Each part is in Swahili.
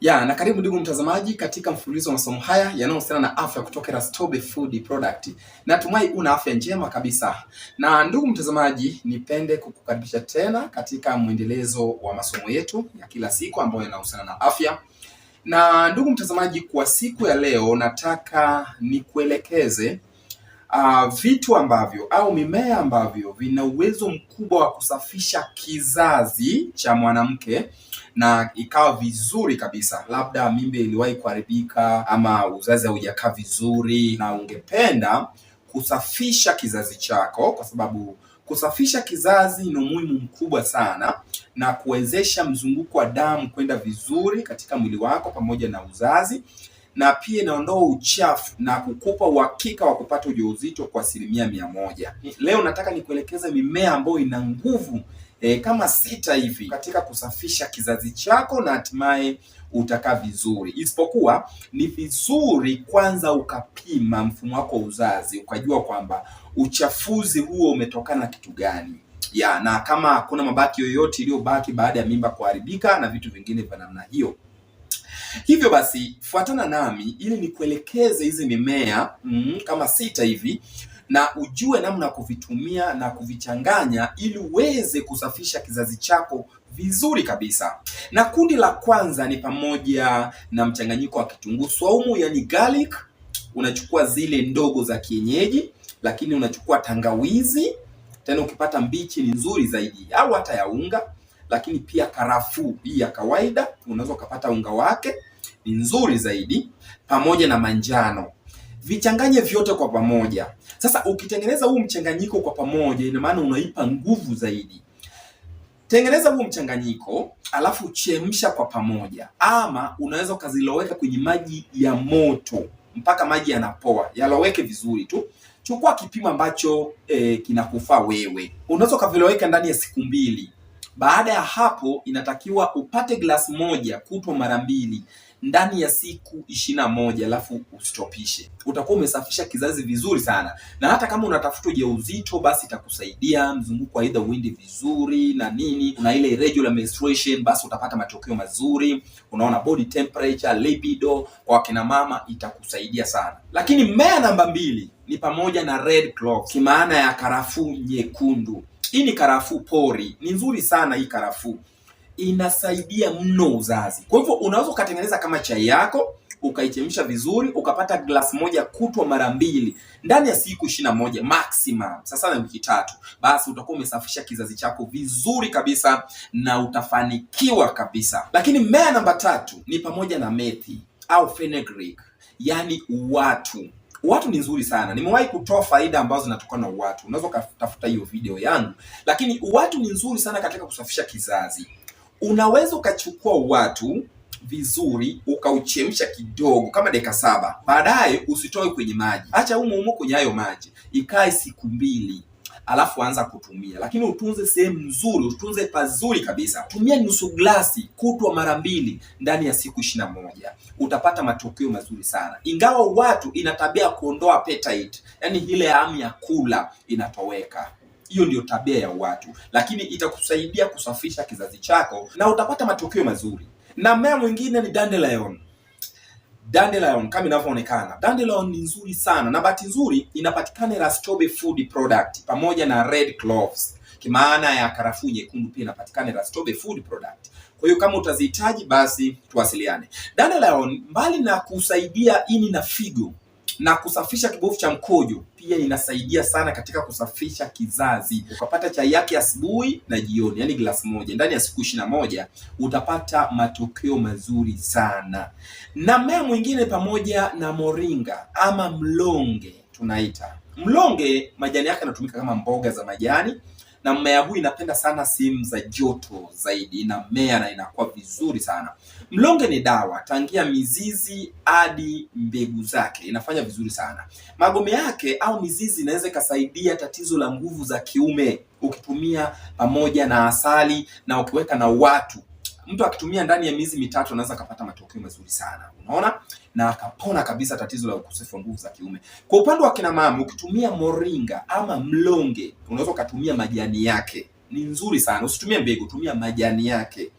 Na karibu ndugu mtazamaji katika mfululizo wa masomo haya yanayohusiana na afya kutoka Rastobe Food Product. Natumai una afya njema kabisa. Na ndugu mtazamaji, nipende kukukaribisha tena katika mwendelezo wa masomo yetu ya kila siku ambayo yanahusiana na afya. Na ndugu mtazamaji, kwa siku ya leo nataka nikuelekeze vitu ambavyo au mimea ambavyo vina uwezo mkubwa wa kusafisha kizazi cha mwanamke na ikawa vizuri kabisa. Labda mimba iliwahi kuharibika ama uzazi haujakaa vizuri na ungependa kusafisha kizazi chako, kwa sababu kusafisha kizazi ni umuhimu mkubwa sana na kuwezesha mzunguko wa damu kwenda vizuri katika mwili wako pamoja na uzazi, na pia inaondoa uchafu na kukupa uhakika wa kupata ujauzito kwa 100%. Leo nataka nikuelekeze mimea ambayo ina nguvu kama 6 hivi katika kusafisha kizazi chako na hatimaye utakaa vizuri. Isipokuwa ni vizuri kwanza ukapima mfumo wako wa uzazi, ukajua kwamba uchafuzi huo umetokana na kitu gani. Na kama hakuna mabaki yoyote iliyobaki baada ya mimba kuharibika na vitu vingine vya namna hiyo. Hivyo basi fuatana nami ili nikuelekeze hizi mimea kama 6 hivi na ujue namna ya kuvitumia na kuvichanganya ili uweze kusafisha kizazi chako vizuri kabisa. Na kundi la kwanza ni pamoja na mchanganyiko wa kitunguu saumu, yani garlic. Unachukua zile ndogo za kienyeji, lakini unachukua tangawizi, tena ukipata mbichi ni nzuri zaidi, au hata ya unga. Lakini pia karafuu hii ya kawaida, unaweza ukapata unga wake, ni nzuri zaidi, pamoja na manjano. Vichanganye vyote kwa pamoja. Sasa ukitengeneza huu mchanganyiko kwa pamoja, ina maana unaipa nguvu zaidi. Tengeneza huu mchanganyiko alafu chemsha kwa pamoja, ama unaweza ukaziloweka kwenye maji ya moto mpaka maji yanapoa. Yaloweke vizuri tu. Chukua kipimo ambacho kinakufaa wewe. Unaweza ukaviloweka ndani ya siku 2. Baada ya hapo inatakiwa upate glasi moja kutwa mara 2 ndani ya siku 21, alafu ustopishe. Utakuwa umesafisha kizazi vizuri sana. Na hata kama unatafuta ujauzito, basi itakusaidia mzunguko wa either uende vizuri na nini, una ile irregular menstruation, basi utapata matokeo mazuri. Unaona, body temperature, libido kwa kina mama itakusaidia sana. Lakini mmea namba 2 ni pamoja na red cloves, maana ya karafuu nyekundu. Hii ni karafuu pori, ni nzuri sana hii karafuu. Inasaidia mno uzazi. Kwa hivyo unaweza ukatengeneza kama chai yako, ukaichemsha vizuri, ukapata glasi moja kutwa mara 2 ndani ya siku 21 maximum. Sasa na wiki 3, basi utakuwa umesafisha kizazi chako vizuri kabisa na utafanikiwa kabisa. Lakini mmea namba 3 ni pamoja na methi au fenugreek, yani uwatu. Uwatu ni nzuri sana. Nimewahi kutoa faida ambazo zinatokana na uwatu. Unaweza kutafuta hiyo video yangu. Lakini uwatu ni nzuri sana katika kusafisha kizazi. Unaweza ukachukua uwatu vizuri, ukauchemsha kidogo kama dakika 7. Baadaye usitoe kwenye maji. Acha humo kwenye hayo maji. Ikae siku 2. Alafu anza kutumia. Lakini utunze sehemu nzuri, utunze pazuri kabisa. Tumia nusu glasi kutwa mara 2 ndani ya siku 21. Utapata matokeo mazuri sana. Ingawa watu ina tabia kuondoa appetite, yani ile hamu ya kula inatoweka. Hiyo ndio tabia ya watu, lakini itakusaidia kusafisha kizazi chako na utapata matokeo mazuri. Na mmea mwingine ni dandelion. Dandelion kama inavyoonekana. Dandelion ni nzuri sana, na bahati nzuri inapatikana Rastobe Food Product pamoja na red cloves, kimaana ya karafuu nyekundu, pia inapatikana Rastobe Food Product. Kwa hiyo kama utazihitaji basi tuwasiliane. Dandelion mbali na kusaidia ini na figo na kusafisha kibofu cha mkojo, pia inasaidia sana katika kusafisha kizazi. Ukapata chai yake asubuhi na jioni, yani glasi moja ndani ya siku 21, utapata matokeo mazuri sana. Na mmea mwingine pamoja na moringa ama mlonge tunaita. Mlonge majani yake yanatumika kama mboga za majani, na mmea huu inapenda sana sehemu za joto zaidi. Inamea na inakuwa vizuri sana. Mlonge ni dawa tangia mizizi hadi mbegu zake, inafanya vizuri sana. Magome yake au mizizi inaweza ikasaidia tatizo la nguvu za kiume ukitumia pamoja na asali na ukiweka na watu. Mtu akitumia ndani ya miezi 3 anaweza kupata matokeo mazuri sana. Unaona? Na akapona kabisa tatizo la ukosefu wa nguvu za kiume. Kwa upande wa kina mama, ukitumia moringa ama mlonge, unaweza kutumia majani yake. Ni nzuri sana. Usitumie mbegu, tumia majani yake.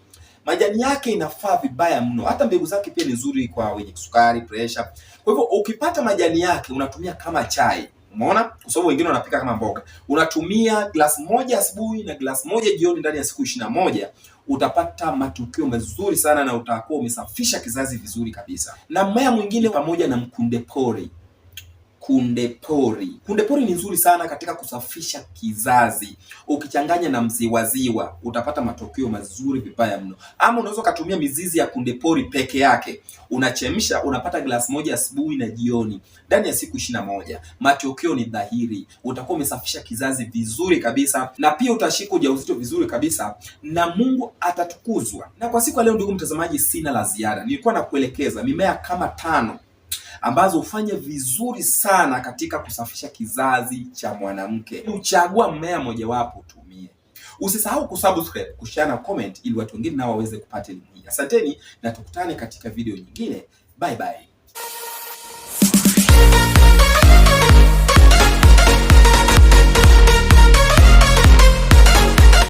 Majani yake inafaa vibaya mno, hata mbegu zake pia ni nzuri kwa wenye sukari, pressure. Kwa hivyo ukipata majani yake unatumia kama chai. Umeona? Kwa sababu wengine wanapika kama mboga. Unatumia glasi moja asubuhi na glasi moja jioni ndani ya siku 21, utapata matokeo mazuri sana na utakuwa umesafisha kizazi vizuri kabisa. Na mmea mwingine pamoja na mkunde pori. Kunde pori ni nzuri sana katika kusafisha kizazi. Ukichanganya na mziwaziwa utapata matokeo mazuri vibaya mno. Ama unaweza kutumia mizizi ya kunde pori peke yake, unachemsha, unapata glasi moja asubuhi na jioni ndani ya siku 21. Matokeo ni dhahiri, utakuwa umesafisha kizazi vizuri kabisa, na pia utashika ujauzito vizuri kabisa, na Mungu atatukuzwa. Na kwa siku ya leo, ndugu mtazamaji, sina la ziada. Nilikuwa nakuelekeza mimea kama 5 ambazo hufanya vizuri sana katika kusafisha kizazi cha mwanamke. Uchagua mmea mojawapo utumie. Usisahau kusubscribe, kushare na comment ili watu wengine nao waweze kupata elimu hii. Asanteni na tukutane katika video nyingine. Bye bye.